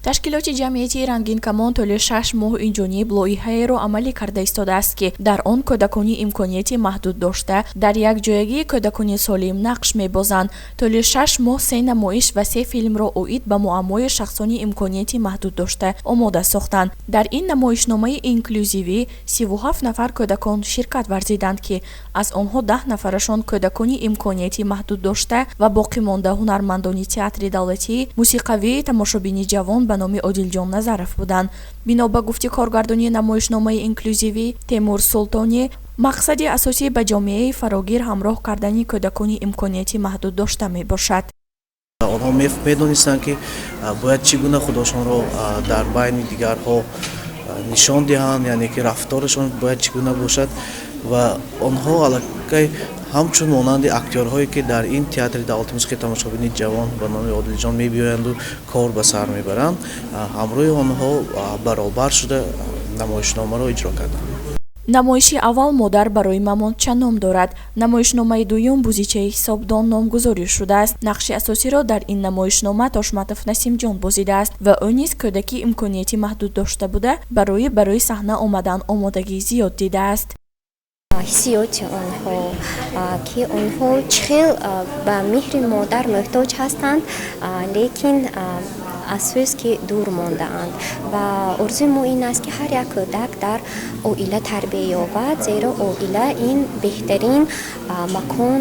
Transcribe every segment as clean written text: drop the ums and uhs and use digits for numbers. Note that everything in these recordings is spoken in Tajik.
ташкилоти ҷамъияти рангинкамон тӯли 6 моҳ инҷониб лоиҳаеро амалӣ карда истодааст, ки дар он кӯдакони имконияти маҳдуд дошта дар якҷоягии кӯдакони солим нақш мебозанд. тӯли 6 моҳ 3 намоиш ва 3 филмро оид ба муаммои шахсони имконияти маҳдуд дошта омода сохтанд. дар ин намоишномаи инклюзивӣ 37 нафар кӯдакон ширкат варзиданд, ки аз онҳо 10 нафарашон кӯдакони имконияти маҳдуд дошта ва боқимонда ҳунармандони театри давлатӣ, мусиқавии тамошобини ҷавон ба номи Одилҷон Назаров буданд. бино ба гуфти коргардони намоишномаи инклюзивӣ Темур Султонӣ, мақсади асосӣ ба ҷомеаи фарогир ҳамроҳ кардани кӯдакони имконияти маҳдуд дошта мебошад. онҳо медонистанд, ки бояд чӣ гуна худошонро дар байни дигарҳо нишон диҳанд, яъне ки рафторашон бояд чӣ гуна бошад ва онҳо аллакай ҳамчун монанди актёрҳое, ки дар ин театри давлати мусиқии тамошобини ҷавон ба номи Одилҷон мебиёянду кор ба сар мебаранд, ҳамроҳи онҳо баробар шуда намоишномаро иҷро карданд. намоиши аввал модар барои мамонтча ном дорад. намоишномаи дуюм бузичаи ҳисобдон номгузорӣ шудааст. нақши асосиро дар ин намоишнома Тошматов Насимҷон бозидааст ва ӯ низ кӯдаки имконияти маҳдуд дошта буда барои саҳна омадан омодагӣ зиёд дидааст. ҳиссиёти онҳо, ки онҳо чӣ хел ба меҳри модар муҳтоҷ ҳастанд, лекин афсӯс ки дур мондаанд ва орзуи мо ин аст, ки ҳар як кӯдак дар оила тарбия ёбад, зеро оила ин беҳтарин макон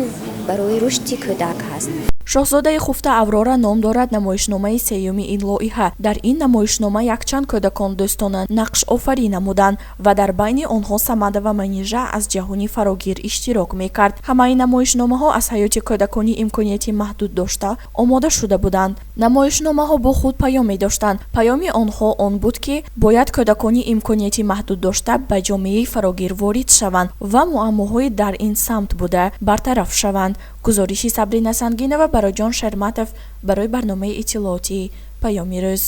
барои рушди кӯдак ҳаст. шоҳзодаи хуфта Аврора ном дорад намоишномаи сеюми ин лоиҳа. дар ин намоишнома якчанд кӯдакон дӯстона нақш офарӣ намуданд ва дар байни онҳо Самада ва Манижа аз ҷаҳони фарогир иштирок мекард. ҳамаи намоишномаҳо аз ҳаёти кӯдакони имконияти маҳдуд дошта омода шуда буданд. намоишномаҳо бо худ паёме доштанд. паёми онҳо он буд, ки бояд кӯдакони имконияти маҳдуд дошта ба ҷомеаи фарогир ворид шаванд ва муаммоҳои дар ин самт буда бартараф шаванд. гузориши Сабрина Сангинова, Бароҷон Шерматов барои барномаи иттилооти Паёми рӯз.